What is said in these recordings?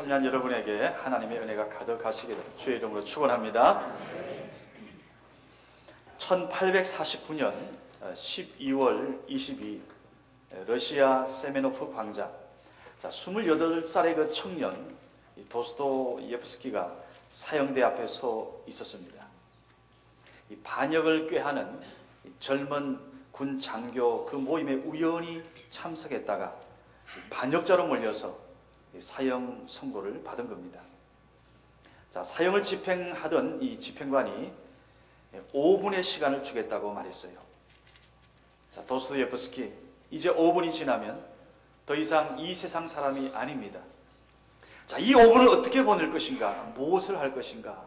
참여한 여러분에게 하나님의 은혜가 가득하시기를 주의 이름으로 축원합니다. 1849년 12월 22일 러시아 세메노프 광장, 28살의 그 청년 도스토옙스키가 사형대 앞에 서 있었습니다. 이 반역을 꾀하는 젊은 군 장교 그 모임에 우연히 참석했다가 반역자로 몰려서 사형 선고를 받은 겁니다. 사형을 집행하던 이 집행관이 5분의 시간을 주겠다고 말했어요. 도스토옙스키, 이제 5분이 지나면 더 이상 이 세상 사람이 아닙니다. 이 5분을 어떻게 보낼 것인가? 무엇을 할 것인가?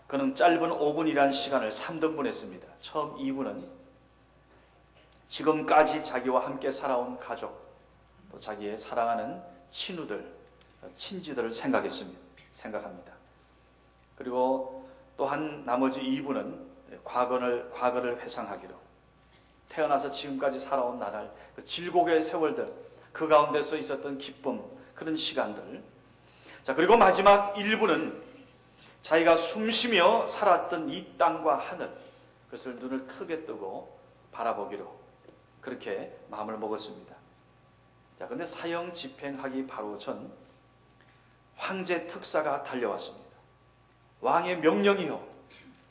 그는 짧은 5분이라는 시간을 3등분했습니다. 처음 2분은 지금까지 자기와 함께 살아온 가족, 또 자기의 사랑하는 친구들, 친지들을 생각합니다. 그리고 또한 나머지 2분은 과거를 회상하기로, 태어나서 지금까지 살아온 나날, 그 질곡의 세월들, 그 가운데서 있었던 기쁨, 그런 시간들. 그리고 마지막 1분은 자기가 숨쉬며 살았던 이 땅과 하늘, 그것을 눈을 크게 뜨고 바라보기로 그렇게 마음을 먹었습니다. 근데 사형 집행하기 바로 전 황제 특사가 달려왔습니다. 왕의 명령이요,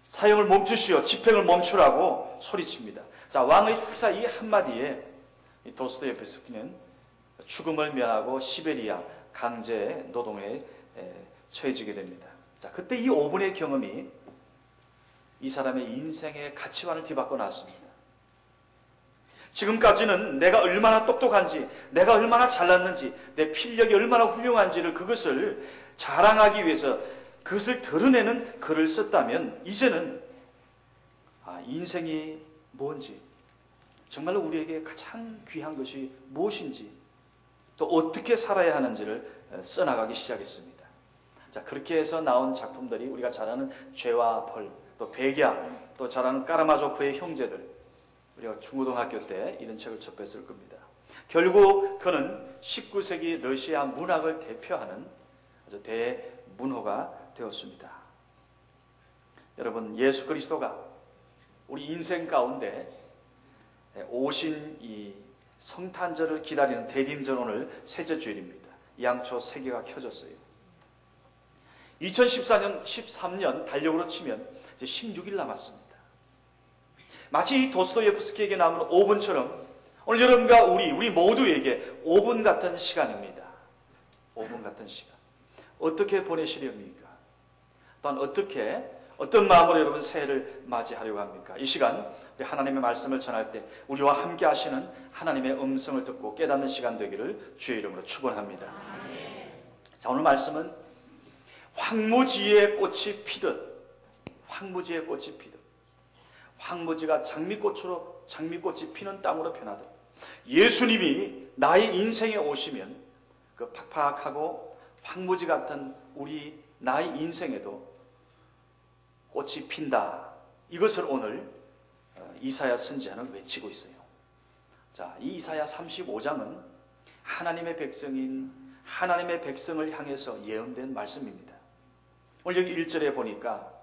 사형을 멈추시오, 집행을 멈추라고 소리칩니다. 왕의 특사 이 한마디에 도스토옙스키는 죽음을 면하고 시베리아 강제 노동에 처해지게 됩니다. 그때 이 5분의 경험이 이 사람의 인생의 가치관을 뒤바꿔 놨습니다. 지금까지는 내가 얼마나 똑똑한지, 내가 얼마나 잘났는지, 내 필력이 얼마나 훌륭한지를, 그것을 자랑하기 위해서 그것을 드러내는 글을 썼다면, 이제는 인생이 뭔지, 정말로 우리에게 가장 귀한 것이 무엇인지, 또 어떻게 살아야 하는지를 써나가기 시작했습니다. 그렇게 해서 나온 작품들이 우리가 잘 아는 죄와 벌, 또 백야, 또 잘 아는 까라마조프의 형제들, 우리가 중고등학교 때 이런 책을 접했을 겁니다. 결국 그는 19세기 러시아 문학을 대표하는 아주 대문호가 되었습니다. 여러분, 예수 그리스도가 우리 인생 가운데 오신 이 성탄절을 기다리는 대림절, 오늘 셋째 주일입니다. 양초 3개가 켜졌어요. 2013년 달력으로 치면 이제 16일 남았습니다. 마치 이 도스토옙스키에게 남은 5분처럼 오늘 여러분과 우리 모두에게 5분 같은 시간입니다. 5분 같은 시간. 어떻게 보내시렵니까? 또한 어떤 마음으로 여러분 새해를 맞이하려고 합니까? 이 시간 우리 하나님의 말씀을 전할 때 우리와 함께 하시는 하나님의 음성을 듣고 깨닫는 시간 되기를 주의 이름으로 축원합니다. 오늘 말씀은 황무지의 꽃이 피듯, 황무지의 꽃이 피듯, 황무지가 장미꽃이 피는 땅으로 변하듯, 예수님이 나의 인생에 오시면 그 팍팍하고 황무지 같은 나의 인생에도 꽃이 핀다. 이것을 오늘 이사야 선지자는 외치고 있어요. 이 이사야 35장은 하나님의 백성을 향해서 예언된 말씀입니다. 오늘 여기 1절에 보니까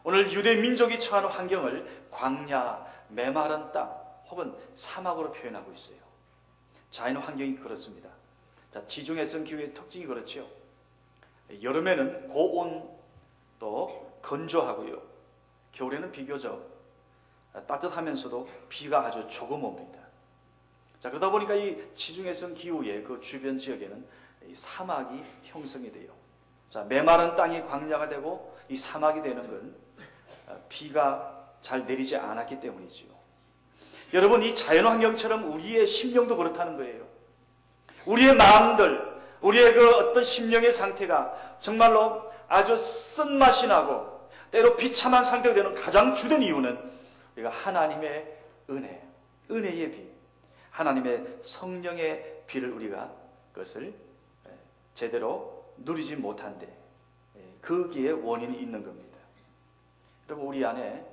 오늘 유대 민족이 처하는 환경을 광야, 메마른 땅 혹은 사막으로 표현하고 있어요. 자연 환경이 그렇습니다. 지중해성 기후의 특징이 그렇죠. 여름에는 고온, 또 건조하고요, 겨울에는 비교적 따뜻하면서도 비가 아주 조금 옵니다. 그러다 보니까 이 지중해성 기후의 그 주변 지역에는 이 사막이 형성이 돼요. 메마른 땅이 광야가 되고 이 사막이 되는 건 비가 잘 내리지 않았기 때문이지요. 여러분, 이 자연환경처럼 우리의 심령도 그렇다는 거예요. 우리의 마음들, 우리의 그 어떤 심령의 상태가 정말로 아주 쓴맛이 나고 때로 비참한 상태가 되는 가장 주된 이유는 우리가 하나님의 은혜의 비, 하나님의 성령의 비를 우리가 그것을 제대로 누리지 못한데, 거기에 원인이 있는 겁니다. 여러분, 우리 안에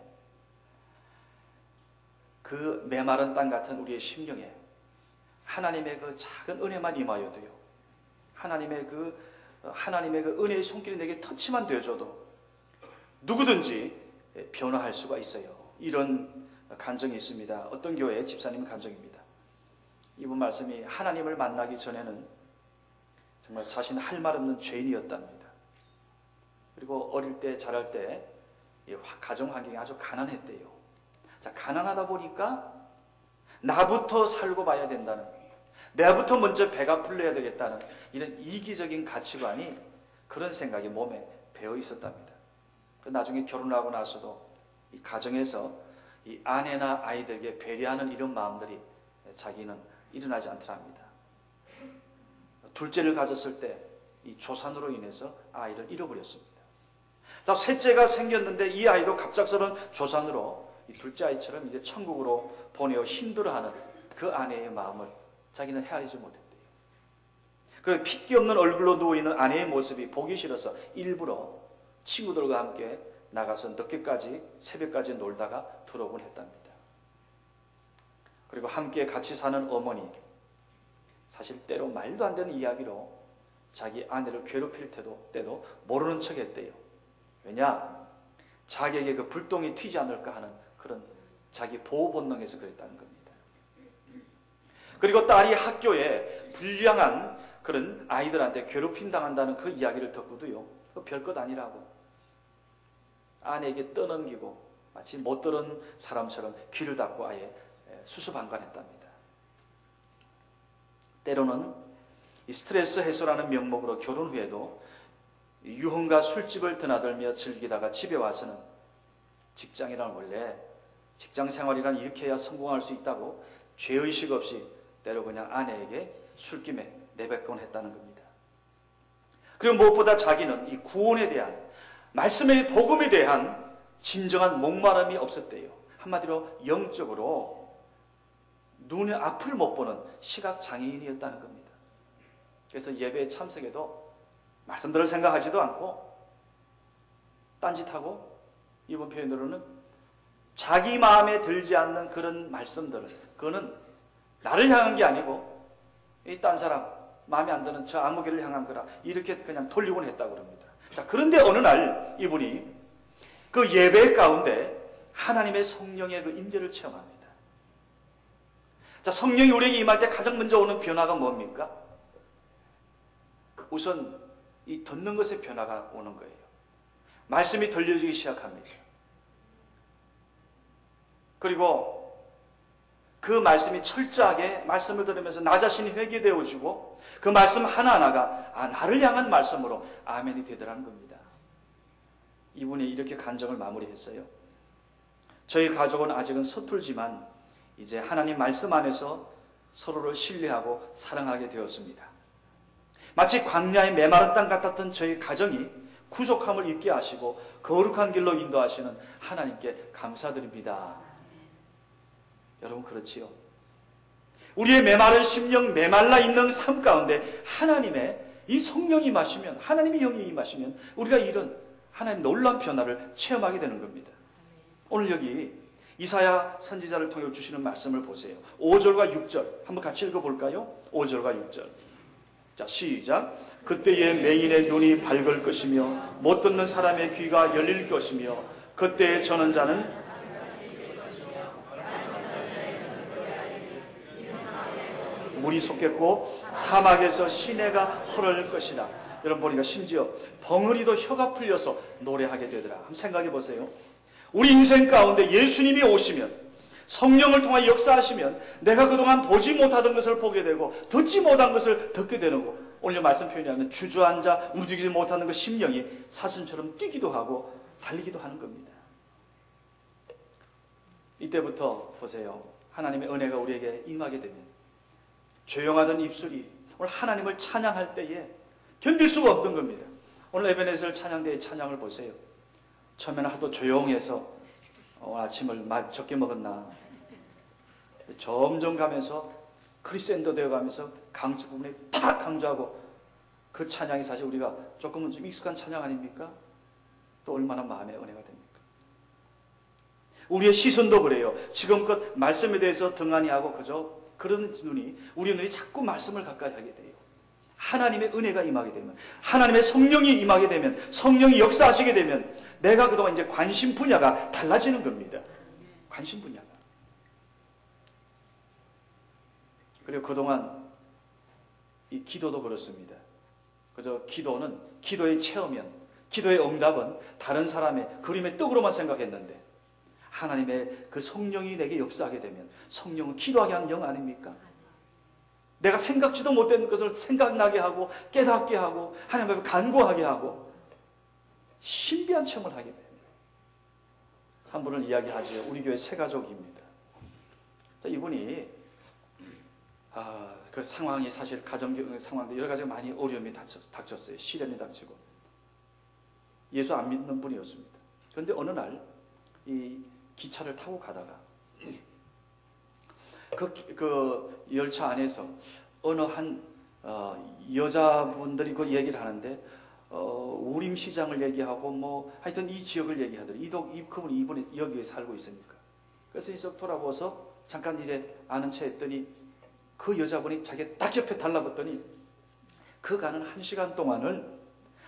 그 메마른 땅 같은 우리의 심령에 하나님의 그 작은 은혜만 임하여도요, 하나님의 그 은혜의 손길이 내게 터치만 되어줘도 누구든지 변화할 수가 있어요. 이런 간증이 있습니다. 어떤 교회의 집사님 간증입니다. 이분 말씀이 하나님을 만나기 전에는 정말 자신 할 말 없는 죄인이었답니다. 그리고 어릴 때 자랄 때 가정 환경이 아주 가난했대요. 자, 가난하다 보니까 나부터 살고 봐야 된다는, 내부터 먼저 배가 불러야 되겠다는 이런 이기적인 가치관이, 그런 생각이 몸에 배어 있었답니다. 나중에 결혼하고 나서도 이 가정에서 이 아내나 아이들에게 배려하는 이런 마음들이 자기는 일어나지 않더랍니다. 둘째를 가졌을 때 이 조산으로 인해서 아이를 잃어버렸습니다. 자, 셋째가 생겼는데 이 아이도 갑작스러운 조산으로 이 둘째 아이처럼 이제 천국으로 보내어 힘들어하는 그 아내의 마음을 자기는 헤아리지 못했대요. 그 핏기 없는 얼굴로 누워있는 아내의 모습이 보기 싫어서 일부러 친구들과 함께 나가서 늦게까지, 새벽까지 놀다가 들어오곤 했답니다. 그리고 함께 같이 사는 어머니, 사실 때로 말도 안 되는 이야기로 자기 아내를 괴롭힐 때도 모르는 척 했대요. 왜냐? 자기에게 그 불똥이 튀지 않을까 하는 그런 자기 보호 본능에서 그랬다는 겁니다. 그리고 딸이 학교에 불량한 그런 아이들한테 괴롭힘 당한다는 그 이야기를 듣고도요, 그 별것 아니라고 아내에게 떠넘기고 마치 못 들은 사람처럼 귀를 닫고 아예 수수방관했답니다. 때로는 이 스트레스 해소라는 명목으로 결혼 후에도 유흥과 술집을 드나들며 즐기다가 집에 와서는 직장이란 원래 직장 생활이란 이렇게 해야 성공할 수 있다고 죄의식 없이 때로 그냥 아내에게 술김에 내뱉곤 했다는 겁니다. 그리고 무엇보다 자기는 이 구원에 대한, 말씀의 복음에 대한 진정한 목마름이 없었대요. 한마디로 영적으로 눈의 앞을 못 보는 시각장애인이었다는 겁니다. 그래서 예배에 참석해도 말씀들을 생각하지도 않고 딴짓하고, 이번 표현으로는 자기 마음에 들지 않는 그런 말씀들을, 그거는 나를 향한 게 아니고 이 딴 사람 마음에 안 드는 저 아무개를 향한 거라, 이렇게 그냥 돌리곤 했다고 합니다. 자, 그런데 어느 날 이분이 그 예배 가운데 하나님의 성령의 그 임재를 체험합니다. 자, 성령이 우리에게 임할 때 가장 먼저 오는 변화가 뭡니까? 우선 이 듣는 것의 변화가 오는 거예요. 말씀이 들려지기 시작합니다. 그리고 그 말씀이 철저하게, 말씀을 들으면서 나 자신이 회개되어지고 그 말씀 하나하나가 나를 향한 말씀으로 아멘이 되더라는 겁니다. 이분이 이렇게 간증을 마무리했어요. 저희 가족은 아직은 서툴지만 이제 하나님 말씀 안에서 서로를 신뢰하고 사랑하게 되었습니다. 마치 광야의 메마른 땅 같았던 저희 가정이 구속함을 입게 하시고 거룩한 길로 인도하시는 하나님께 감사드립니다. 여러분, 그렇지요? 우리의 메마른 심령, 메말라 있는 삶 가운데 하나님의 이 성령이 임하시면, 하나님의 영이 임하시면 우리가 이런 하나님 놀라운 변화를 체험하게 되는 겁니다. 오늘 여기 이사야 선지자를 통해 주시는 말씀을 보세요. 5절과 6절 한번 같이 읽어볼까요? 5절과 6절. 자, 시작. 그때의 맹인의 눈이 밝을 것이며 못 듣는 사람의 귀가 열릴 것이며 그때의 저는 자는 물이 솟겠고 사막에서 시내가 흐를 것이라. 여러분 보니까 심지어 벙어리도 혀가 풀려서 노래하게 되더라. 한번 생각해 보세요. 우리 인생 가운데 예수님이 오시면, 성령을 통해 역사하시면 내가 그동안 보지 못하던 것을 보게 되고 듣지 못한 것을 듣게 되는 거. 오늘 말씀 표현하면 주저앉아 움직이지 못하는 그 심령이 사슴처럼 뛰기도 하고 달리기도 하는 겁니다. 이때부터 보세요. 하나님의 은혜가 우리에게 임하게 되면 조용하던 입술이 오늘 하나님을 찬양할 때에 견딜 수가 없던 겁니다. 오늘 에베네zer 찬양대의 찬양을 보세요. 처음에는 하도 조용해서 아침을 적게 먹었나, 점점 가면서 크리센더 되어가면서 강조 부분에 탁 강조하고, 그 찬양이 사실 우리가 조금은 좀 익숙한 찬양 아닙니까? 또 얼마나 마음의 은혜가 됩니까? 우리의 시선도 그래요. 지금껏 말씀에 대해서 등한히 하고 그저 그런 눈이, 우리 눈이 자꾸 말씀을 가까이 하게 돼요. 하나님의 은혜가 임하게 되면, 하나님의 성령이 임하게 되면, 성령이 역사하시게 되면 내가 그동안 이제 관심 분야가 달라지는 겁니다. 관심 분야가. 그리고 그동안 이 기도도 그렇습니다. 그저 기도는, 기도의 체험은, 기도의 응답은 다른 사람의 그림의 떡으로만 생각했는데 하나님의 그 성령이 내게 역사하게 되면, 성령은 기도하게 하는 영 아닙니까? 내가 생각지도 못한 것을 생각나게 하고 깨닫게 하고 하나님 앞에 간구하게 하고 신비한 체험을 하게 됩니다. 한 분을 이야기하죠. 우리 교회 새 가족입니다. 자, 이분이 그 상황이 사실 가정 상황도 여러 가지 많이 어려움이 닥쳤어요. 시련이 닥치고 예수 안 믿는 분이었습니다. 그런데 어느 날 이 기차를 타고 가다가 그 열차 안에서 어느 한 여자분들이 그 얘기를 하는데 우림시장을 얘기하고 뭐 하여튼 이 지역을 얘기하더라고요. 그분이 이번에 여기에 살고 있으니까. 그래서 이쪽 돌아보서 잠깐 이래 아는 체 했더니 그 여자분이 자기 딱 옆에 달라붙더니 그 가는 1시간 동안을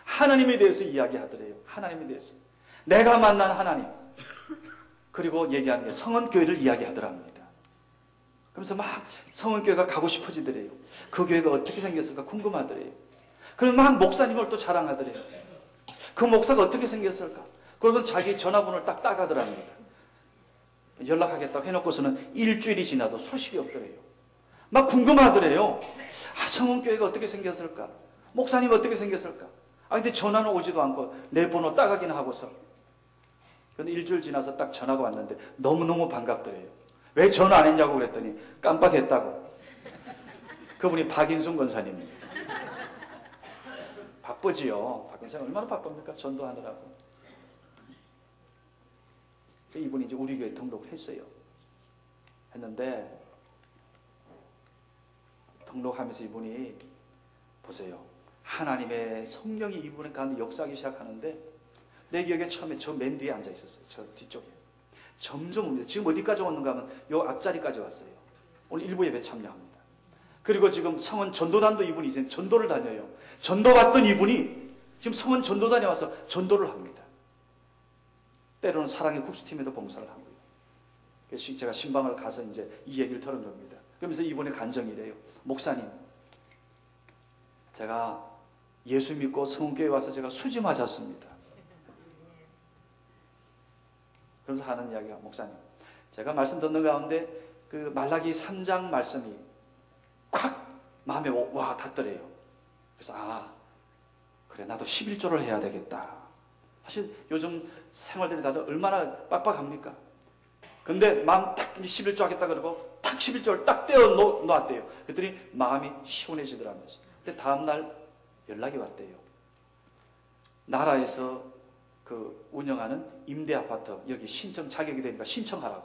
하나님에 대해서 이야기하더래요. 하나님에 대해서. 내가 만난 하나님. 그리고 얘기하는 게 성은교회를 이야기하더랍니다. 그러면서 막 성은교회가 가고 싶어지더래요. 그 교회가 어떻게 생겼을까 궁금하더래요. 그럼 막 목사님을 또 자랑하더래요. 그 목사가 어떻게 생겼을까? 그러면 자기 전화번호를 딱 따가더랍니다. 연락하겠다고 해놓고서는 일주일이 지나도 소식이 없더래요. 막 궁금하더래요. 성은교회가 어떻게 생겼을까? 목사님 어떻게 생겼을까? 근데 전화는 오지도 않고 내 번호 따가긴 하고서. 그런데 일주일 지나서 딱 전화가 왔는데 너무너무 반갑더래요. 왜 전화 안 했냐고 그랬더니 깜빡했다고. 그분이 박인순 권사님입니다. 바쁘지요. 박 권사님 얼마나 바쁩니까? 전도하느라고. 이분이 이제 우리 교회 등록을 했어요. 했는데 등록하면서 이분이 보세요. 하나님의 성령이 이분의 가운데 역사하기 시작하는데 내 기억에 처음에 저 맨 뒤에 앉아 있었어요. 저 뒤쪽에. 점점 옵니다. 지금 어디까지 왔는가 하면 요 앞자리까지 왔어요. 오늘 일부 예배 참여합니다. 그리고 지금 성은 전도단도 이분이 이제 전도를 다녀요. 전도 받던 이분이 지금 성은 전도단에 와서 전도를 합니다. 때로는 사랑의 국수팀에도 봉사를 하고요. 그래서 제가 신방을 가서 이제 이 얘기를 들은 겁니다. 그러면서 이분의 간정이래요. 목사님, 제가 예수 믿고 성교회 와서 제가 수지 맞았습니다. 그러면서 하는 이야기가, 목사님, 제가 말씀 듣는 가운데 그 말라기 3장 말씀이 콱 마음에 와 닿더래요. 그래서 그래 나도 11조를 해야 되겠다. 사실 요즘 생활들이 다들 얼마나 빡빡합니까? 근데 마음 딱 11조 하겠다 그러고 탁 11조를 딱 떼어 놓았대요. 그랬더니 마음이 시원해지더라면서. 근데 다음날 연락이 왔대요. 나라에서 그 운영하는 임대 아파트 여기 신청 자격이 되니까 신청하라고.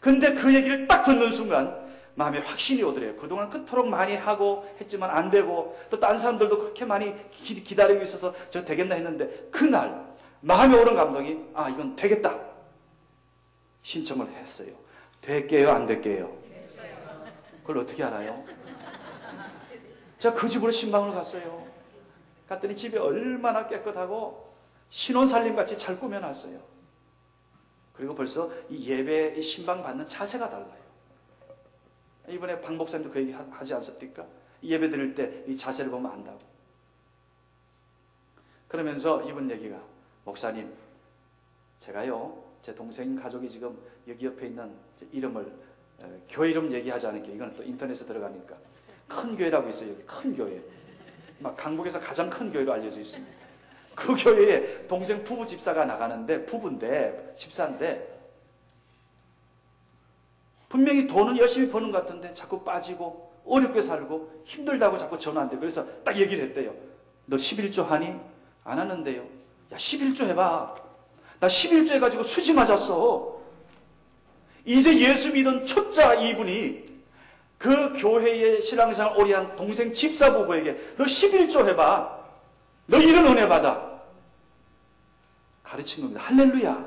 근데 그 얘기를 딱 듣는 순간 마음에 확신이 오더래요. 그동안 그토록 많이 하고 했지만 안 되고 또 다른 사람들도 그렇게 많이 기다리고 있어서 저 되겠나 했는데 그날 마음에 오는 감동이 이건 되겠다. 신청을 했어요. 될게요? 안 될게요? 그걸 어떻게 알아요? 제가 그 집으로 신방을 갔어요. 갔더니 집이 얼마나 깨끗하고 신혼살림같이 잘 꾸며놨어요. 그리고 벌써 이 예배 신방 받는 자세가 달라요. 이번에 박 목사님도 그 얘기 하지 않습니까? 예배 드릴 때 이 자세를 보면 안다고. 그러면서 이번 얘기가, 목사님, 제가요, 제 동생 가족이 지금 여기 옆에 있는 이름을, 교회 이름 얘기하지 않을게요. 이건 또 인터넷에 들어가니까. 큰 교회라고 있어요. 여기 큰 교회. 막 강북에서 가장 큰 교회로 알려져 있습니다. 그 교회에 동생 부부 집사가 나가는데, 부부인데, 집사인데, 분명히 돈은 열심히 버는 것 같은데 자꾸 빠지고 어렵게 살고 힘들다고 자꾸 전화 안 돼. 그래서 딱 얘기를 했대요. 너 11조 하니? 안 하는데요. 야, 11조 해봐. 나 11조 해가지고 수지 맞았어. 이제 예수 믿은 초짜 이분이 그 교회의 신앙생활 오래 한 동생 집사 부부에게 너 11조 해봐. 너 이런 은혜 받아. 가르친 겁니다. 할렐루야.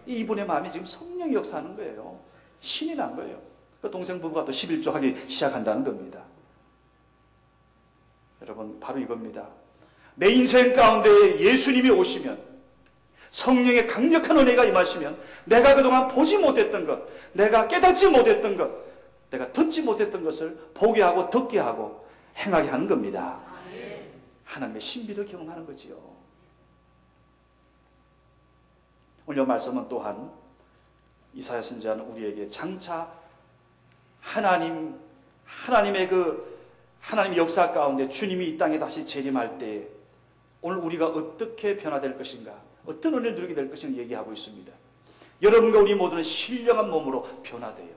이분의 마음이 지금 성령이 역사하는 거예요. 신이 난 거예요. 그 동생 부부가 또 11조 하기 시작한다는 겁니다. 여러분, 바로 이겁니다. 내 인생 가운데 예수님이 오시면, 성령의 강력한 은혜가 임하시면 내가 그동안 보지 못했던 것, 내가 깨닫지 못했던 것, 내가 듣지 못했던 것을 보게 하고 듣게 하고 행하게 하는 겁니다. 하나님의 신비를 경험하는 거지요. 오늘 말씀은 또한 이사야 선지자는 우리에게 장차 하나님의 하나님의 역사 가운데 주님이 이 땅에 다시 재림할 때 오늘 우리가 어떻게 변화될 것인가, 어떤 은혜를 누리게 될 것인가 얘기하고 있습니다. 여러분과 우리 모두는 신령한 몸으로 변화돼요.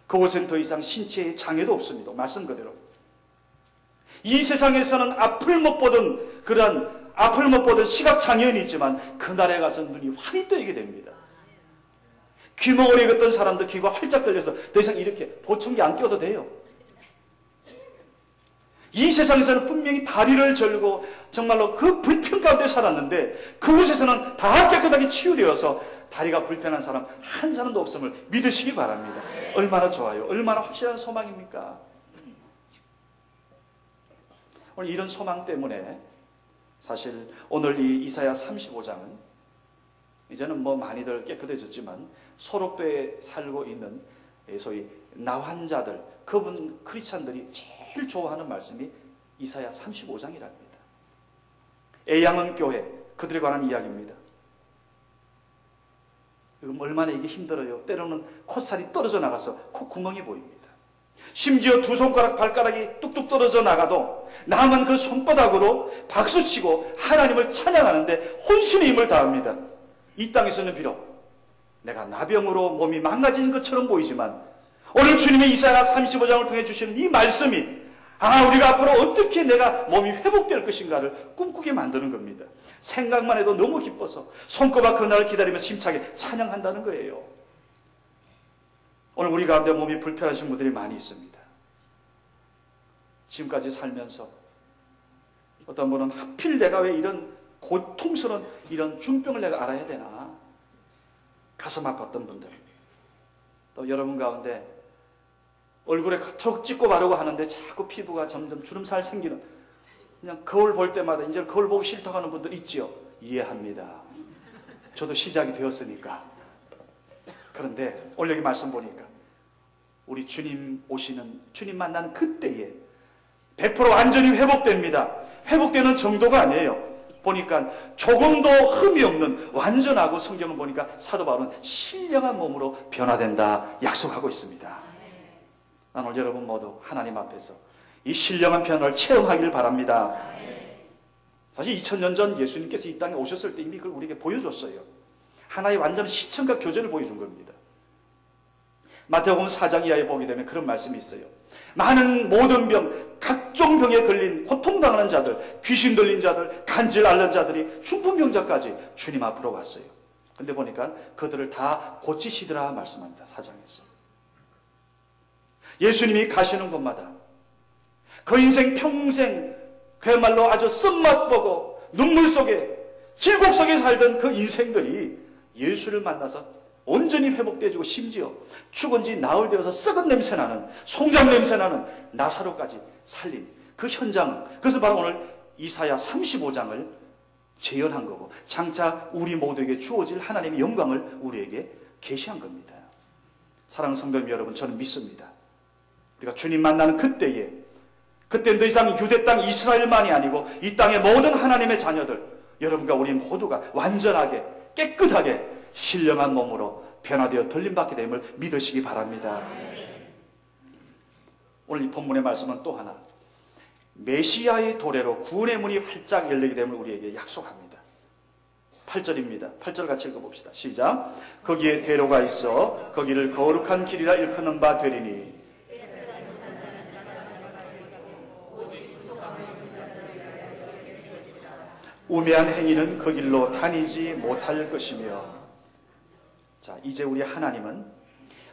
그곳엔 더 이상 신체의 장애도 없습니다. 말씀 그대로. 이 세상에서는 앞을 못 보던 시각장애인이 있지만 그날에 가서 눈이 환히 뜨이게 됩니다. 귀머거리 걷던 사람도 귀가 활짝 들려서 더 이상 이렇게 보청기 안 껴도 돼요. 이 세상에서는 분명히 다리를 절고 정말로 그 불편 가운데 살았는데 그곳에서는 다 깨끗하게 치유되어서 다리가 불편한 사람 한 사람도 없음을 믿으시기 바랍니다. 얼마나 좋아요. 얼마나 확실한 소망입니까? 오늘 이런 소망 때문에 사실 오늘 이 이사야 35장은 이제는 많이들 깨끗해졌지만 소록도에 살고 있는 소위 나환자들, 그분 크리스찬들이 제일 좋아하는 말씀이 이사야 35장이랍니다. 애양은 교회, 그들에 관한 이야기입니다. 얼마나 이게 힘들어요. 때로는 콧살이 떨어져 나가서 콧구멍이 보입니다. 심지어 두 손가락 발가락이 뚝뚝 떨어져 나가도 남은 그 손바닥으로 박수치고 하나님을 찬양하는데 혼신의 힘을 다합니다. 이 땅에서는 비록 내가 나병으로 몸이 망가진 것처럼 보이지만 오늘 주님의 이사야 35장을 통해 주시는 이 말씀이 우리가 앞으로 어떻게 내가 몸이 회복될 것인가를 꿈꾸게 만드는 겁니다. 생각만 해도 너무 기뻐서 손꼽아 그날을 기다리면서 힘차게 찬양한다는 거예요. 오늘 우리 가운데 몸이 불편하신 분들이 많이 있습니다. 지금까지 살면서 어떤 분은 하필 내가 왜 이런 고통스러운 이런 중병을 내가 알아야 되나, 가슴 아팠던 분들, 또 여러분 가운데 얼굴에 턱 찍고 바르고 하는데 자꾸 피부가 점점 주름살 생기는, 그냥 거울 볼 때마다 이제 거울 보기 싫다고 하는 분들 있지요. 이해합니다. 저도 시작이 되었으니까. 그런데 오늘 여기 말씀 보니까 우리 주님 만나는 그때에 100% 완전히 회복됩니다. 회복되는 정도가 아니에요. 보니까 조금도 흠이 없는 완전하고, 성경을 보니까 사도 바울은 신령한 몸으로 변화된다 약속하고 있습니다. 난 오늘 여러분 모두 하나님 앞에서 이 신령한 변화를 체험하기를 바랍니다. 사실 2000년 전 예수님께서 이 땅에 오셨을 때 이미 그걸 우리에게 보여줬어요. 하나의 완전한 시청과 교제를 보여준 겁니다. 마태복음 4장 이하에 보게 되면 그런 말씀이 있어요. 많은 모든 병, 각종 병에 걸린 고통당하는 자들, 귀신 들린 자들, 간질 앓는 자들이 중풍병자까지 주님 앞으로 왔어요. 근데 보니까 그들을 다 고치시더라 말씀합니다. 4장에서. 예수님이 가시는 곳마다 그 인생 평생 그야말로 아주 쓴맛 보고 눈물 속에 질곡 속에 살던 그 인생들이 예수를 만나서 온전히 회복되어지고, 심지어 죽은 지 나흘 되어서 썩은 냄새나는, 송장 냄새나는 나사로까지 살린 그 현장, 그래서 바로 오늘 이사야 35장을 재현한 거고 장차 우리 모두에게 주어질 하나님의 영광을 우리에게 계시한 겁니다. 사랑하는 성도 여러분, 저는 믿습니다. 우리가 주님 만나는 그때는 더 이상 유대 땅 이스라엘만이 아니고 이 땅의 모든 하나님의 자녀들, 여러분과 우리 모두가 완전하게 깨끗하게 신령한 몸으로 변화되어 들림받게 됨을 믿으시기 바랍니다. 오늘 이 본문의 말씀은 또 하나, 메시아의 도래로 구원의 문이 활짝 열리게 됨을 우리에게 약속합니다. 8절입니다. 8절 같이 읽어봅시다. 시작. 거기에 대로가 있어 거기를 거룩한 길이라 일컫는 바 되리니 우매한 행위는 그 길로 다니지 못할 것이며. 자, 이제 우리 하나님은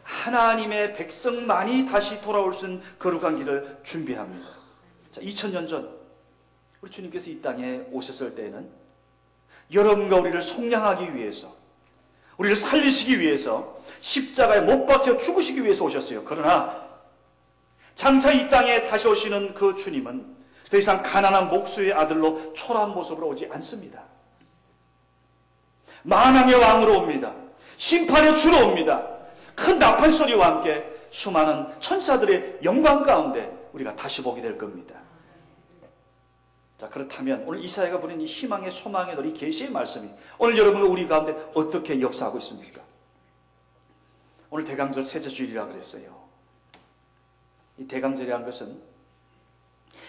하나님의 백성만이 다시 돌아올 수 있는 거룩한 길을 준비합니다. 자, 2000년 전 우리 주님께서 이 땅에 오셨을 때에는 여러분과 우리를 속량하기 위해서, 우리를 살리시기 위해서 십자가에 못 박혀 죽으시기 위해서 오셨어요. 그러나 장차 이 땅에 다시 오시는 그 주님은 더 이상 가난한 목수의 아들로 초라한 모습으로 오지 않습니다. 만왕의 왕으로 옵니다. 심판의 주로 옵니다. 큰 나팔 소리와 함께 수많은 천사들의 영광 가운데 우리가 다시 보게 될 겁니다. 자, 그렇다면 오늘 이사야가 부린 이 희망의 소망의 노래, 계시의 말씀이 오늘 여러분과 우리 가운데 어떻게 역사하고 있습니까? 오늘 대강절 셋째 주일이라고 그랬어요. 이 대강절이라는 것은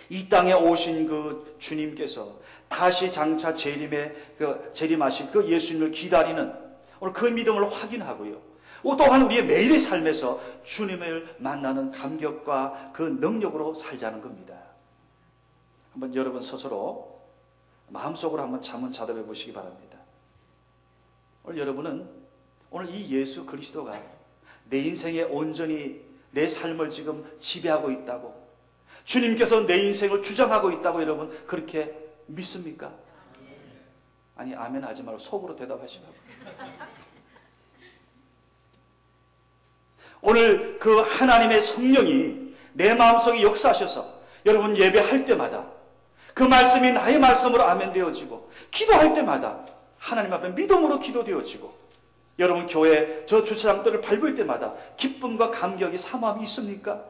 이 땅에 오신 그 주님께서 다시 장차 재림하신 그 예수님을 기다리는 오늘 그 믿음을 확인하고요. 또한 우리의 매일의 삶에서 주님을 만나는 감격과 그 능력으로 살자는 겁니다. 한번 여러분 스스로 마음속으로 한번 잠은 자답해 보시기 바랍니다. 오늘 여러분은 오늘 이 예수 그리스도가 내 인생에 온전히 내 삶을 지금 지배하고 있다고, 주님께서 내 인생을 주장하고 있다고 여러분 그렇게 믿습니까? 아니, 아멘 하지 말고 속으로 대답하시라고. 오늘 그 하나님의 성령이 내 마음속에 역사하셔서 여러분 예배할 때마다 그 말씀이 나의 말씀으로 아멘 되어지고, 기도할 때마다 하나님 앞에 믿음으로 기도되어지고, 여러분 교회 저 주차장들을 밟을 때마다 기쁨과 감격이 사모함이 있습니까?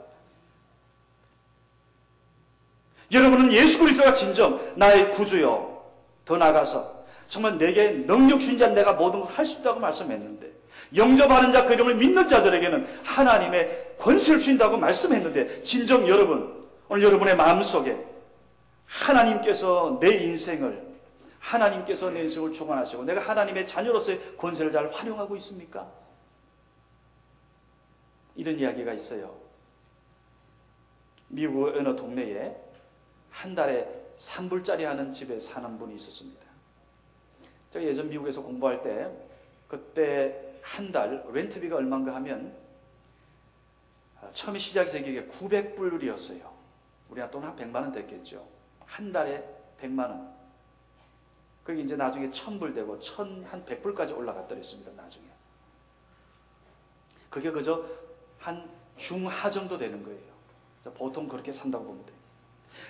여러분은 예수 그리스도가 진정 나의 구주요, 더 나아가서 정말 내게 능력 주신 자 내가 모든 걸 할 수 있다고 말씀했는데, 영접하는 자 그 이름을 믿는 자들에게는 하나님의 권세를 주신다고 말씀했는데, 진정 여러분 오늘 여러분의 마음속에 하나님께서 내 인생을 주관하시고 내가 하나님의 자녀로서의 권세를 잘 활용하고 있습니까? 이런 이야기가 있어요. 미국 어느 동네에 한 달에 3불짜리 하는 집에 사는 분이 있었습니다. 제가 예전 미국에서 공부할 때 그때 한 달 렌트비가 얼마인가 하면 처음에 시작해서 이게 900불이었어요. 우리나라 돈 한 100만 원 됐겠죠. 한 달에 100만 원. 그게 이제 나중에 1000불 되고 한 100불까지 올라갔더랬습니다. 나중에. 그게 그저 한 중하 정도 되는 거예요. 보통 그렇게 산다고 보면 돼요.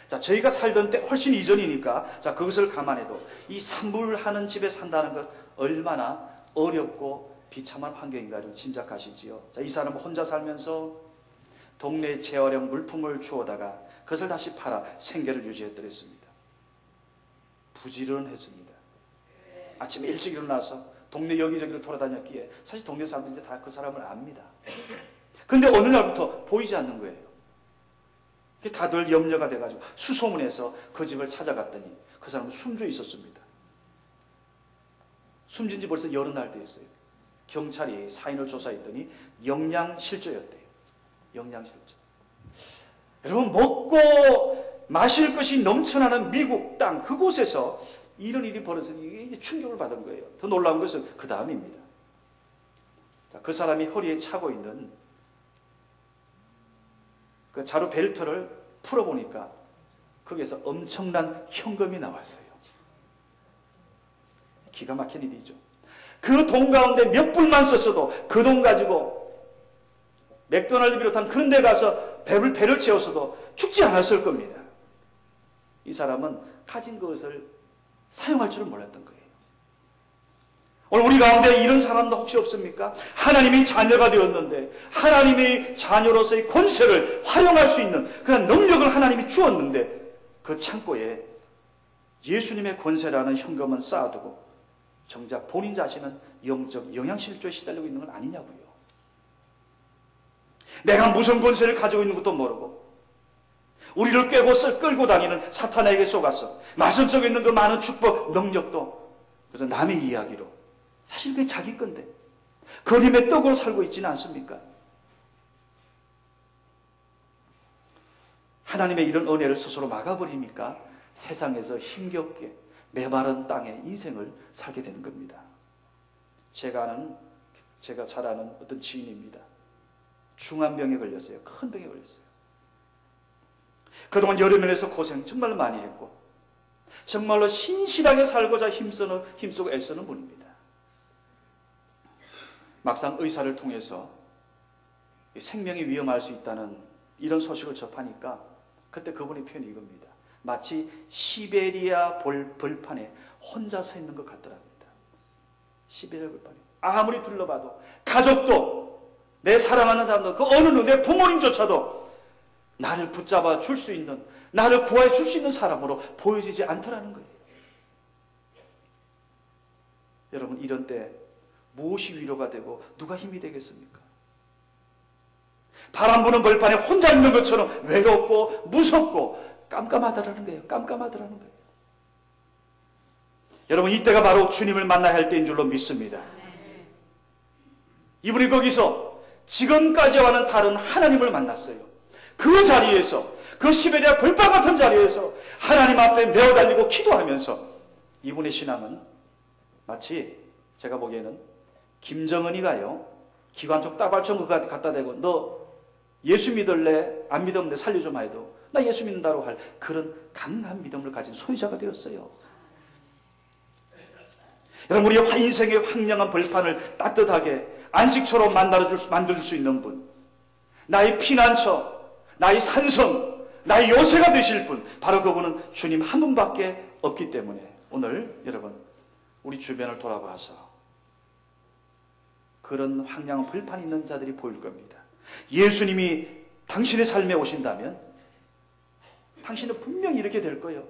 자, 저희가 살던 때 훨씬 이전이니까, 자, 그것을 감안해도 이 3불 하는 집에 산다는 것 얼마나 어렵고 비참한 환경인가를 짐작하시지요. 자, 이 사람은 혼자 살면서 동네에 재활용 물품을 주워다가 그것을 다시 팔아 생계를 유지했더랬습니다. 부지런했습니다. 아침에 일찍 일어나서 동네 여기저기를 돌아다녔기에 사실 동네 사람들이 이제 다 그 사람을 압니다. 근데 어느 날부터 보이지 않는 거예요. 다들 염려가 돼가지고 수소문해서 그 집을 찾아갔더니 그 사람은 숨져 있었습니다. 숨진 지 벌써 여러 날 되었어요. 경찰이 사인을 조사했더니 영양실조였대요. 영양실조. 여러분, 먹고 마실 것이 넘쳐나는 미국 땅 그곳에서 이런 일이 벌어지니 이게 충격을 받은 거예요. 더 놀라운 것은 그 다음입니다. 그 사람이 허리에 차고 있는 그 자루 벨트를 풀어보니까 거기에서 엄청난 현금이 나왔어요. 기가 막힌 일이죠. 그 돈 가운데 몇 불만 썼어도 그 돈 가지고 맥도날드 비롯한 그런 데 가서 배를 채웠어도 죽지 않았을 겁니다. 이 사람은 가진 것을 사용할 줄은 몰랐던 거예요. 오늘 우리 가운데 이런 사람도 혹시 없습니까? 하나님의 자녀가 되었는데 하나님의 자녀로서의 권세를 활용할 수 있는 그런 능력을 하나님이 주었는데 그 창고에 예수님의 권세라는 현금은 쌓아두고 정작 본인 자신은 영적 영양실조에 시달리고 있는 건 아니냐고요. 내가 무슨 권세를 가지고 있는 것도 모르고 우리를 끌고 다니는 사탄에게 속아서 말씀 속에 있는 그 많은 축복, 능력도 그래서 남의 이야기로 사실 그게 자기 건데 그림의 떡으로 살고 있지는 않습니까? 하나님의 이런 은혜를 스스로 막아버리니까 세상에서 힘겹게 메마른 땅에 인생을 살게 되는 겁니다. 제가 잘 아는 어떤 지인입니다. 중환병에 걸렸어요. 큰 병에 걸렸어요. 그동안 여러 면에서 고생 정말 많이 했고 정말로 신실하게 살고자 힘쓰고 애쓰는 분입니다. 막상 의사를 통해서 생명이 위험할 수 있다는 이런 소식을 접하니까 그때 그분의 표현이 이겁니다. 마치 시베리아 벌판에 혼자 서 있는 것 같더랍니다. 시베리아 벌판에 아무리 둘러봐도 가족도 내 사랑하는 사람도 그 어느 내 부모님조차도 나를 붙잡아 줄 수 있는, 나를 구하여 줄 수 있는 사람으로 보여지지 않더라는 거예요. 여러분, 이런 때 무엇이 위로가 되고 누가 힘이 되겠습니까? 바람 부는 벌판에 혼자 있는 것처럼 외롭고 무섭고 깜깜하더라는 거예요. 깜깜하더라는 거예요. 여러분, 이때가 바로 주님을 만나야 할 때인 줄로 믿습니다. 이분이 거기서 지금까지와는 다른 하나님을 만났어요. 그 자리에서, 그 시베리아 벌판 같은 자리에서 하나님 앞에 메어 달리고 기도하면서 이분의 신앙은 마치 제가 보기에는 김정은이가요, 기관총 따발총 그거 갖다 대고 너 예수 믿을래? 안 믿으면 내 살려 좀 해도 나 예수 믿는다고 할 그런 강한 믿음을 가진 소유자가 되었어요. 여러분, 우리의 인생의 황량한 벌판을 따뜻하게 안식처로 만들 수 있는 분, 나의 피난처, 나의 산성, 나의 요새가 되실 분, 바로 그분은 주님 한 분밖에 없기 때문에 오늘 여러분, 우리 주변을 돌아봐서 그런 황량한 벌판이 있는 자들이 보일 겁니다. 예수님이 당신의 삶에 오신다면 당신은 분명히 이렇게 될 거예요.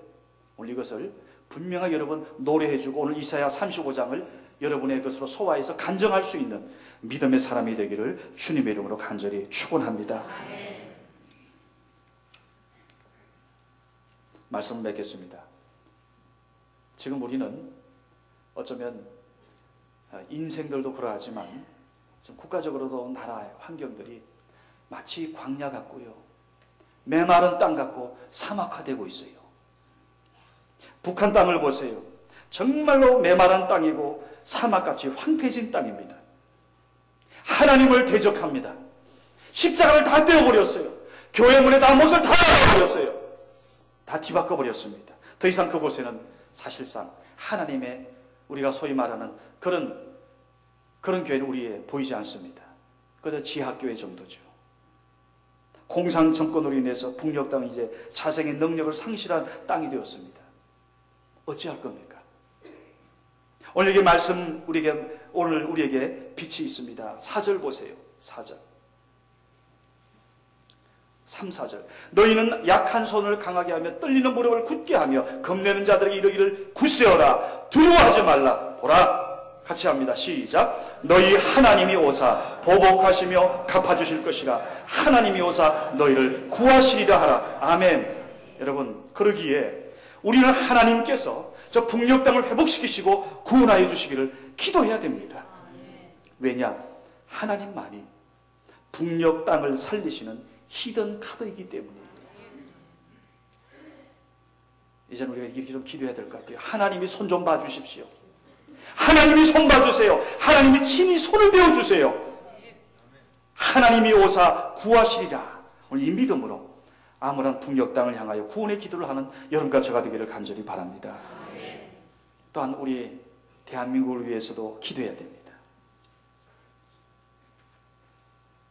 오늘 이것을 분명하게 여러분 노래해주고 오늘 이사야 35장을 여러분의 것으로 소화해서 간증할 수 있는 믿음의 사람이 되기를 주님의 이름으로 간절히 축원합니다. 말씀을 맺겠습니다. 지금 우리는 어쩌면 인생들도 그러하지만 국가적으로도 나라의 환경들이 마치 광야 같고요, 메마른 땅 같고 사막화되고 있어요. 북한 땅을 보세요. 정말로 메마른 땅이고 사막같이 황폐해진 땅입니다. 하나님을 대적합니다. 십자가를 다 떼어버렸어요. 교회 문에 다 못을 다 닫아버렸어요. 다 뒤바꿔버렸습니다. 더 이상 그곳에는 사실상 하나님의 우리가 소위 말하는 그런 교회는 우리에 보이지 않습니다. 그저 지하교회 정도죠. 공산 정권으로 인해서 북녘 땅이 이제 자생의 능력을 상실한 땅이 되었습니다. 어찌할 겁니까? 오늘 이 말씀 오늘 우리에게 빛이 있습니다. 4절 보세요. 4절. 3, 4절. 너희는 약한 손을 강하게 하며 떨리는 무릎을 굳게 하며 겁내는 자들에게 이르기를 굳세어라, 두려워하지 말라. 보라. 같이 합니다. 시작. 너희 하나님이 오사 보복하시며 갚아주실 것이라. 하나님이 오사 너희를 구하시리라 하라. 아멘. 여러분, 그러기에 우리는 하나님께서 저 북녘 땅을 회복시키시고 구원하여 주시기를 기도해야 됩니다. 왜냐? 하나님만이 북녘 땅을 살리시는 히든 카드이기 때문이에요. 이제는 우리가 이렇게 좀 기도해야 될 것 같아요. 하나님이 손 좀 봐주십시오. 하나님이 손 봐주세요. 하나님이 친히 손을 대어주세요. 하나님이 오사 구하시리라. 오늘 이 믿음으로 아무런 북녘 땅을 향하여 구원의 기도를 하는 여러분과 저가 되기를 간절히 바랍니다. 또한 우리 대한민국을 위해서도 기도해야 됩니다.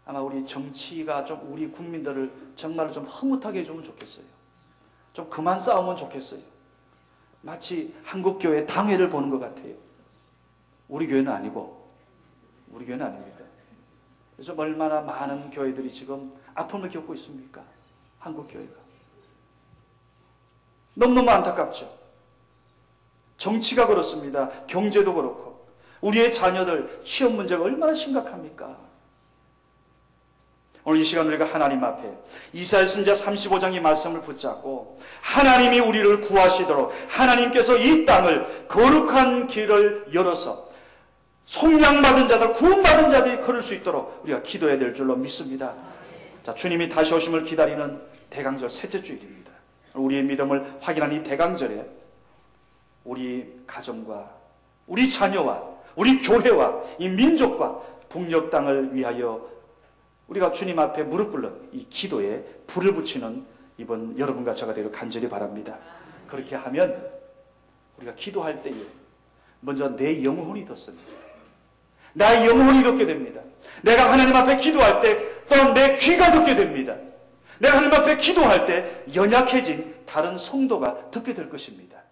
아마 우리 정치가 좀 우리 국민들을 정말로 좀 흐뭇하게 해주면 좋겠어요. 좀 그만 싸우면 좋겠어요. 마치 한국교회 당회를 보는 것 같아요. 우리 교회는 아니고, 우리 교회는 아닙니다. 그래서 얼마나 많은 교회들이 지금 아픔을 겪고 있습니까? 한국교회가. 너무너무 안타깝죠. 정치가 그렇습니다. 경제도 그렇고 우리의 자녀들 취업 문제가 얼마나 심각합니까? 오늘 이 시간 우리가 하나님 앞에 이사야 선지자 35장의 말씀을 붙잡고 하나님이 우리를 구하시도록 하나님께서 이 땅을 거룩한 길을 열어서 속량받은 자들, 구원받은 자들이 걸을 수 있도록 우리가 기도해야 될 줄로 믿습니다. 자, 주님이 다시 오심을 기다리는 대강절 셋째 주일입니다. 우리의 믿음을 확인하는 이 대강절에 우리 가정과 우리 자녀와 우리 교회와 이 민족과 북녘 땅을 위하여 우리가 주님 앞에 무릎 꿇는 이 기도에 불을 붙이는 이번 여러분과 저가 되기를 간절히 바랍니다. 그렇게 하면 우리가 기도할 때에 먼저 내 영혼이 듣습니다. 나의 영혼이 듣게 됩니다. 내가 하나님 앞에 기도할 때 또한 내 귀가 듣게 됩니다. 내가 하나님 앞에 기도할 때 연약해진 다른 성도가 듣게 될 것입니다.